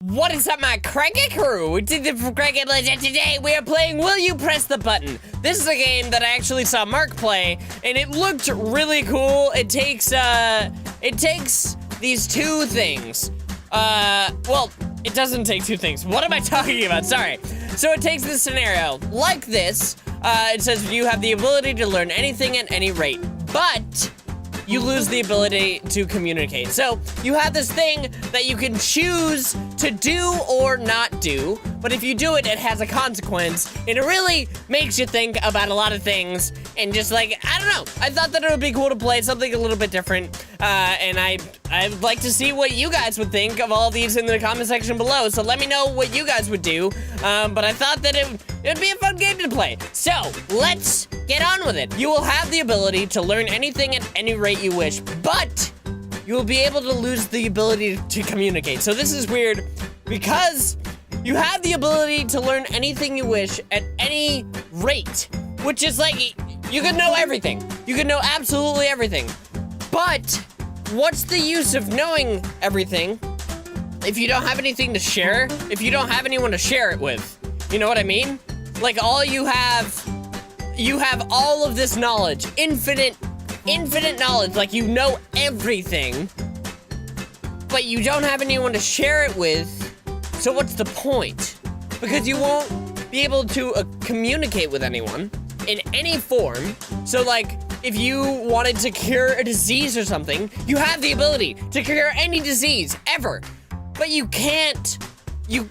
What is up, my cranky crew? It's Ethan from CrankGameplays, and today we are playing Will You Press the Button? This is a game that I actually saw Mark play, and it looked really cool. It takes these two things. Well, it doesn't take two things. What am I talking about? Sorry. So it takes this scenario like this. It says you have the ability to learn anything at any rate, but you lose the ability to communicate. So you have this thing that you can choose to do or not do, but if you do it, it has a consequence, and it really makes you think about a lot of things, and just like, I don't know, I thought that it would be cool to play something a little bit different, and I'd like to see what you guys would think of all these in the comment section below, so let me know what you guys would do, but I thought that it'd be a fun game to play. So, let's get on with it. You will have the ability to learn anything at any rate you wish, but you will be able to lose the ability to communicate. So this is weird because you have the ability to learn anything you wish at any rate, which is like, you could know everything. You could know absolutely everything. But what's the use of knowing everything if you don't have anything to share? If you don't have anyone to share it with? You know what I mean? Like, all you have all of this knowledge, infinite knowledge, like you know everything, but you don't have anyone to share it with, so what's the point? Because you won't be able to communicate with anyone in any form. So like, if you wanted to cure a disease or something, you have the ability to cure any disease ever, but you can't do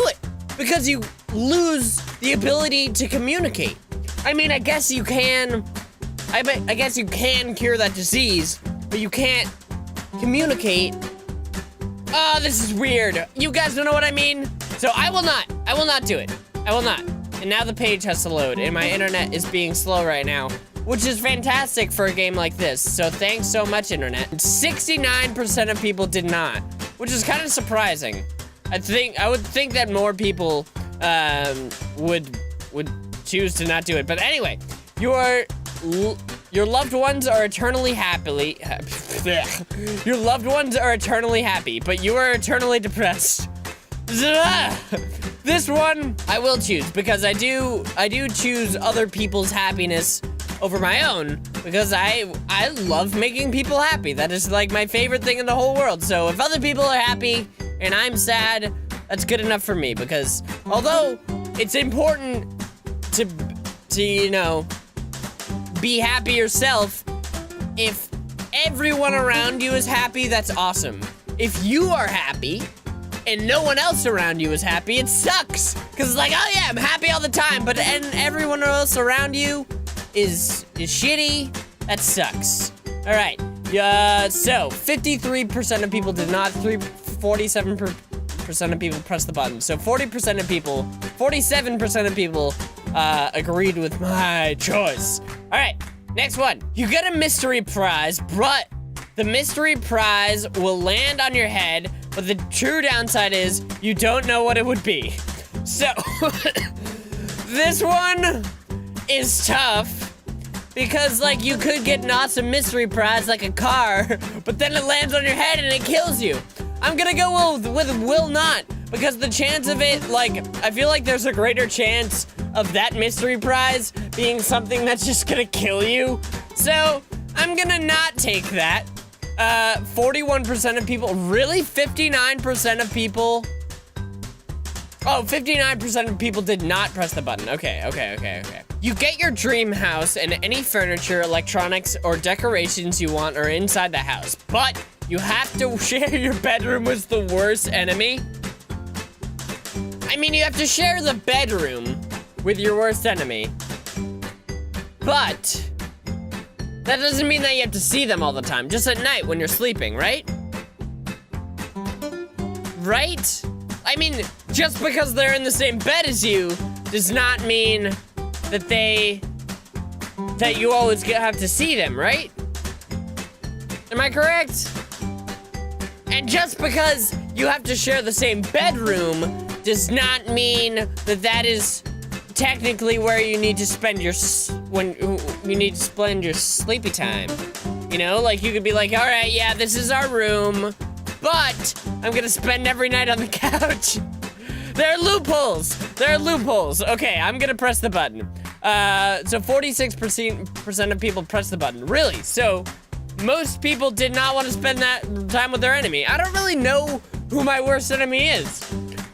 it because you lose the ability to communicate. I mean, I guess you can cure that disease, but you can't communicate. Oh, this is weird. You guys don't know what I mean? So I will not do it. I will not. And now the page has to load, and my internet is being slow right now, which is fantastic for a game like this. So thanks so much, internet. 69% of people did not, which is kind of surprising. I would think that more people would choose to not do it. But anyway, your loved ones are eternally happy. Your loved ones are eternally happy, but you are eternally depressed. This one I will choose because I do choose other people's happiness over my own because I love making people happy. That is like my favorite thing in the whole world. So if other people are happy and I'm sad, that's good enough for me, because although it's important to you know, be happy yourself, if everyone around you is happy, that's awesome. If you are happy and no one else around you is happy, it sucks. Cause it's like, oh yeah, I'm happy all the time, but and everyone else around you is shitty, that sucks. All right, so 53% of people did not, 47% of people pressed the button. So 47% of people agreed with my choice. All right, next one. You get a mystery prize, but the mystery prize will land on your head, but the true downside is you don't know what it would be. So, this one is tough because, like, you could get an awesome mystery prize like a car, but then it lands on your head and it kills you. I'm gonna go with will not, because the chance of it, like, I feel like there's a greater chance of that mystery prize being something that's just gonna kill you. So, I'm gonna not take that. 41% of people, really? 59% of people? Oh, 59% of people did not press the button. Okay. You get your dream house, and any furniture, electronics, or decorations you want are inside the house, but you have to share your bedroom with the worst enemy. I mean, you have to share the bedroom with your worst enemy, but that doesn't mean that you have to see them all the time, just at night when you're sleeping, right? Right? I mean, just because they're in the same bed as you does not mean that you always have to see them, right? Am I correct? And just because you have to share the same bedroom does not mean that is technically where you need to spend your sleepy time. You know, like you could be like, all right, yeah, this is our room, but I'm gonna spend every night on the couch. There are loopholes. There are loopholes. Okay, I'm gonna press the button. So 46% of people press the button. Really? So most people did not want to spend that time with their enemy. I don't really know who my worst enemy is.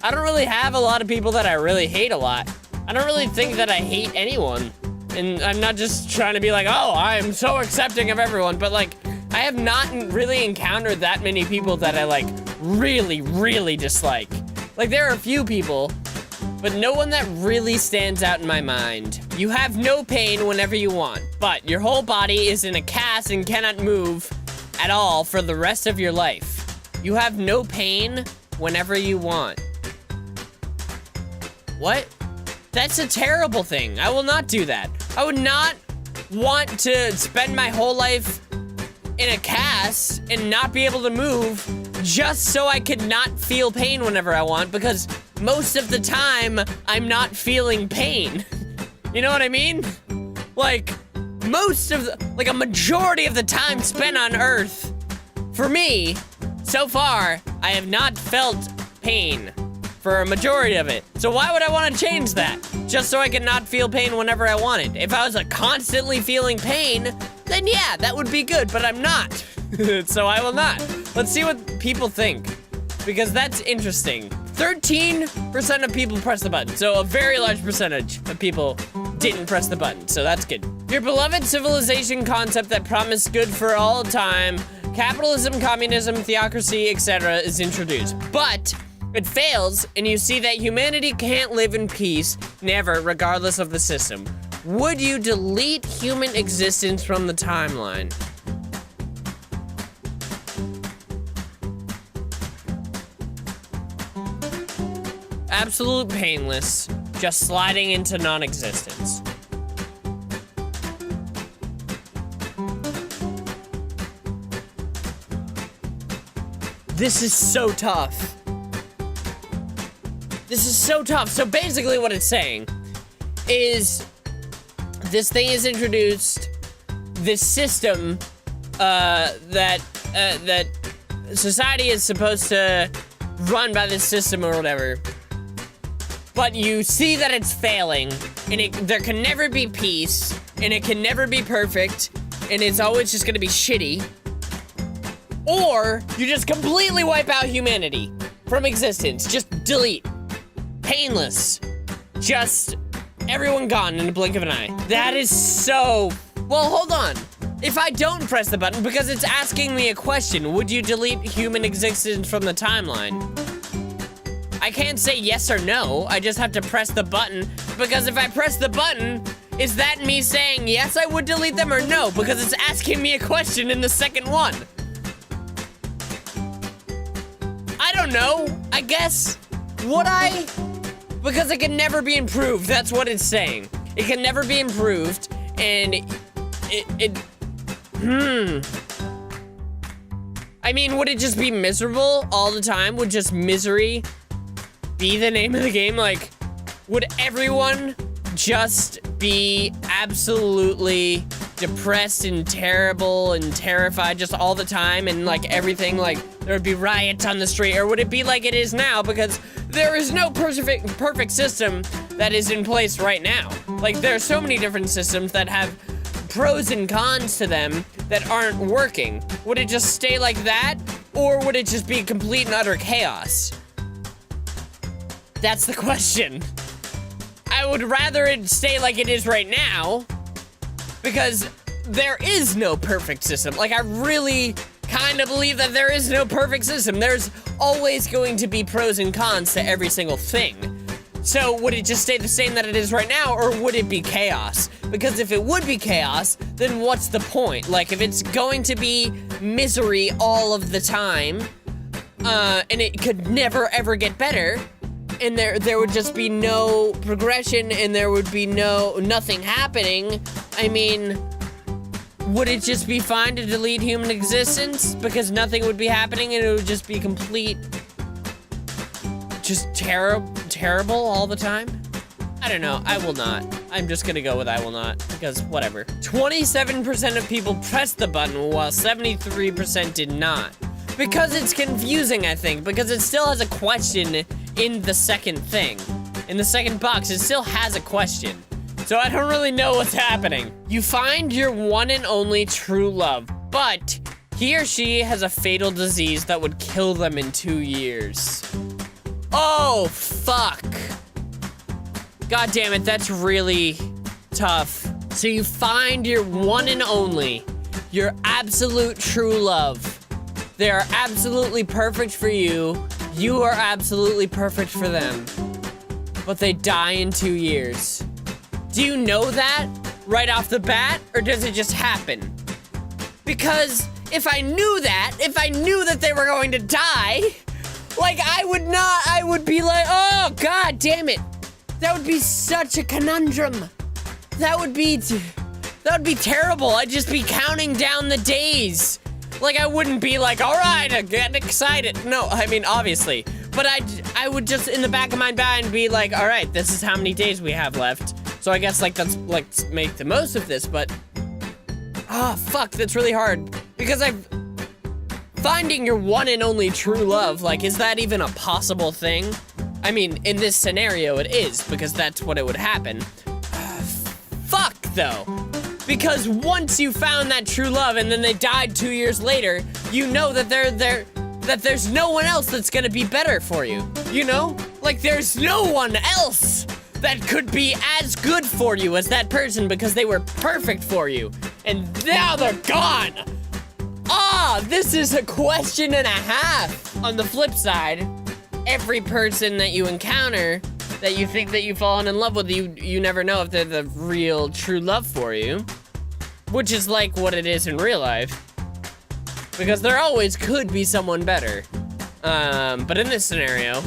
I don't really have a lot of people that I really hate a lot. I don't really think that I hate anyone. And I'm not just trying to be like, oh, I'm so accepting of everyone, but like, I have not really encountered that many people that I like really, really dislike. Like, there are a few people, but no one that really stands out in my mind. You have no pain whenever you want, but your whole body is in a cast and cannot move at all for the rest of your life. You have no pain whenever you want. What? That's a terrible thing. I will not do that. I would not want to spend my whole life in a cast and not be able to move just so I could not feel pain whenever I want, because most of the time I'm not feeling pain. You know what I mean? Like, a majority of the time spent on Earth, for me, so far, I have not felt pain for a majority of it. So why would I want to change that? Just so I could not feel pain whenever I wanted. If I was constantly feeling pain, then yeah, that would be good, but I'm not. So I will not. Let's see what people think, because that's interesting. 13% of people press the button, so a very large percentage of people didn't press the button, so that's good. Your beloved civilization concept that promised good for all time, capitalism, communism, theocracy, etc. is introduced, but it fails, and you see that humanity can't live in peace, never, regardless of the system. Would you delete human existence from the timeline? Absolute painless, just sliding into non-existence. This is so tough. This is so tough. So basically what it's saying is this thing is introduced, this system that society is supposed to run by this system or whatever, but you see that it's failing, and there can never be peace, and it can never be perfect, and it's always just gonna be shitty. Or you just completely wipe out humanity from existence. Just delete. Painless. Just everyone gone in a blink of an eye. That is so... Well, hold on. If I don't press the button, because it's asking me a question, would you delete human existence from the timeline? I can't say yes or no. I just have to press the button, because if I press the button, is that me saying yes, I would delete them, or no? Because it's asking me a question in the second one. I don't know. I guess, would I? Because it can never be improved. That's what it's saying. It can never be improved, and I mean, would it just be miserable all the time? Would just misery be the name of the game? Like, would everyone just be absolutely depressed and terrible and terrified just all the time, and like everything, like there would be riots on the street? Or would it be like it is now, because there is no perfect system that is in place right now? Like, there are so many different systems that have pros and cons to them that aren't working. Would it just stay like that, or would it just be complete and utter chaos? That's the question. I would rather it stay like it is right now, because there is no perfect system. Like, I really kind of believe that there is no perfect system. There's always going to be pros and cons to every single thing. So would it just stay the same that it is right now, or would it be chaos? Because if it would be chaos, then what's the point? Like, if it's going to be misery all of the time, and it could never ever get better, and there would just be no progression, and there would be nothing happening, I mean, would it just be fine to delete human existence? Because nothing would be happening, and it would just be complete, just terrible all the time? I don't know. I will not. I'm just gonna go with I will not, because whatever. 27% of people pressed the button, while 73% did not. Because it's confusing, I think, because it still has a question in the second thing. In the second box, it still has a question. So I don't really know what's happening. You find your one and only true love, but he or she has a fatal disease that would kill them in 2 years. Oh, fuck. God damn it, that's really tough. So you find your one and only, your absolute true love. They are absolutely perfect for you. You are absolutely perfect for them. But they die in 2 years. Do you know that right off the bat, or does it just happen? Because if I knew that they were going to die, like I would be like, oh, God damn it. That would be such a conundrum. That would be terrible. I'd just be counting down the days. Like I wouldn't be like, all right, I'm getting excited. No, I mean, obviously. But I would just, in the back of my mind, be like, all right, this is how many days we have left. So I guess, like, let's make the most of this, but... Ah, fuck, that's really hard. Because finding your one and only true love, like, is that even a possible thing? I mean, in this scenario, it is, because that's what it would happen. Fuck, though. Because once you found that true love and then they died 2 years later, you know that that there's no one else that's gonna be better for you, you know? Like, there's no one else that could be as good for you as that person because they were perfect for you. And now they're gone. Ah, this is a question and a half. On the flip side, every person that you encounter that you think that you've fallen in love with, you never know if they're the real true love for you. Which is like what it is in real life. Because there always could be someone better. But in this scenario,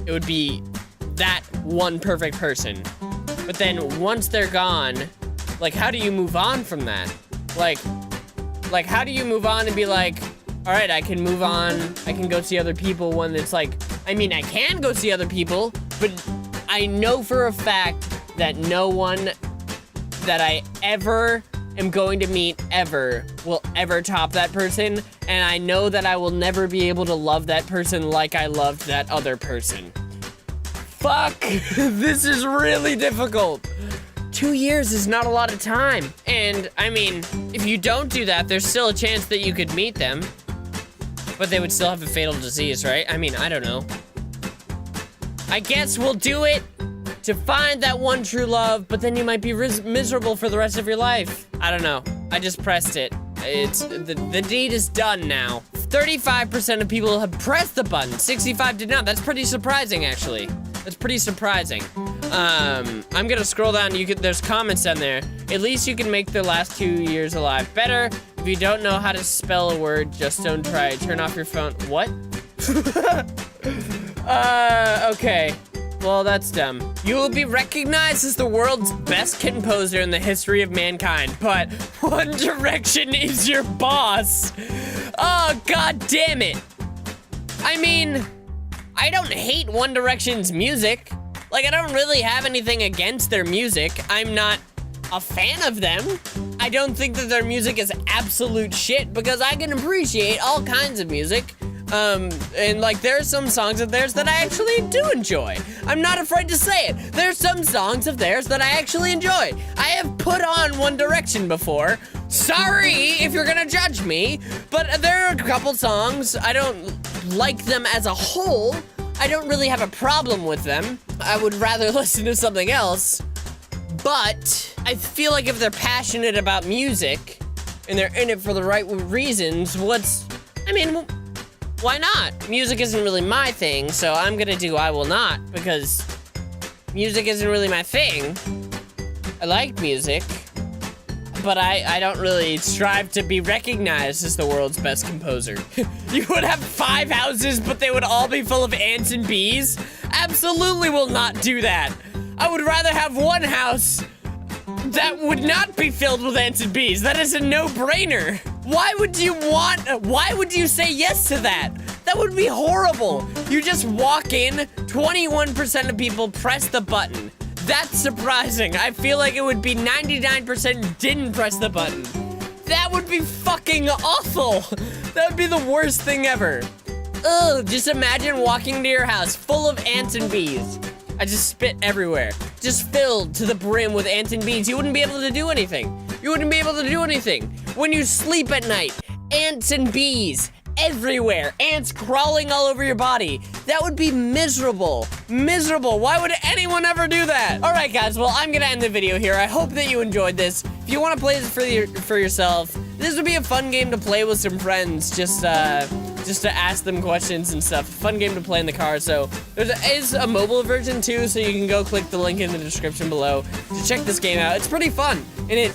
it would be that one perfect person. But then once they're gone, like, how do you move on from that? Like how do you move on and be like, all right, I can move on, I can go see other people when it's like, I mean, I can go see other people, but I know for a fact that no one that I ever am going to meet ever will ever top that person, and I know that I will never be able to love that person like I loved that other person. Fuck, this is really difficult. 2 years is not a lot of time. And I mean, if you don't do that, there's still a chance that you could meet them, but they would still have a fatal disease, right? I mean, I don't know. I guess we'll do it to find that one true love, but then you might be miserable for the rest of your life. I don't know. I just pressed it. It's the deed is done now. 35% of people have pressed the button. 65 did not. That's pretty surprising, actually. That's pretty surprising. I'm gonna scroll down. There's comments down there. At least you can make the last 2 years alive better. If you don't know how to spell a word, just don't try. Turn off your phone. What? Okay. Well, that's dumb. You will be recognized as the world's best composer in the history of mankind, but One Direction is your boss. Oh, God damn it. I mean, I don't hate One Direction's music. Like, I don't really have anything against their music. I'm not a fan of them. I don't think that their music is absolute shit because I can appreciate all kinds of music. And like, there are some songs of theirs that I actually do enjoy. I'm not afraid to say it. There's some songs of theirs that I actually enjoy. I have put on One Direction before. Sorry if you're gonna judge me, but there are a couple songs. I don't like them as a whole. I don't really have a problem with them. I would rather listen to something else. But I feel like if they're passionate about music and they're in it for the right reasons, why not? Music isn't really my thing, so I'm gonna do I Will Not, because music isn't really my thing. I like music, but I don't really strive to be recognized as the world's best composer. You would have 5 houses, but they would all be full of ants and bees? Absolutely will not do that. I would rather have one house that would not be filled with ants and bees. That is a no-brainer. Why would you say yes to that? That would be horrible. You just walk in, 21% of people press the button. That's surprising. I feel like it would be 99% didn't press the button. That would be fucking awful. That would be the worst thing ever. Ugh, just imagine walking to your house full of ants and bees. I just spit everywhere. Just filled to the brim with ants and bees. You wouldn't be able to do anything. You wouldn't be able to do anything. When you sleep at night, ants and bees everywhere. Ants crawling all over your body. That would be miserable. Miserable. Why would anyone ever do that? All right, guys. Well, I'm gonna end the video here. I hope that you enjoyed this. If you want to play this for yourself, this would be a fun game to play with some friends. Just to ask them questions and stuff. Fun game to play in the car. So there is a mobile version too, so you can go click the link in the description below to check this game out. It's pretty fun, and it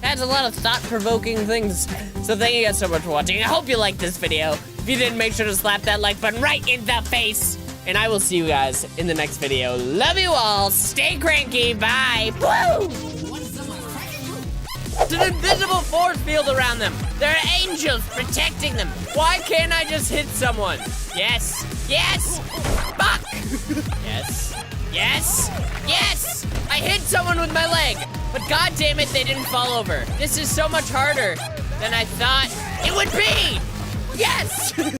has a lot of thought-provoking things. So thank you guys so much for watching. I hope you liked this video. If you did, make sure to slap that like button right in the face. And I will see you guys in the next video. Love you all. Stay cranky. Bye. Woo! It's an invisible force field around them. There are angels protecting them. Why can't I just hit someone? Yes. Yes. Fuck. Yes. Yes. Yes. I hit someone with my leg. But god damn it, they didn't fall over. This is so much harder than I thought it would be. Yes.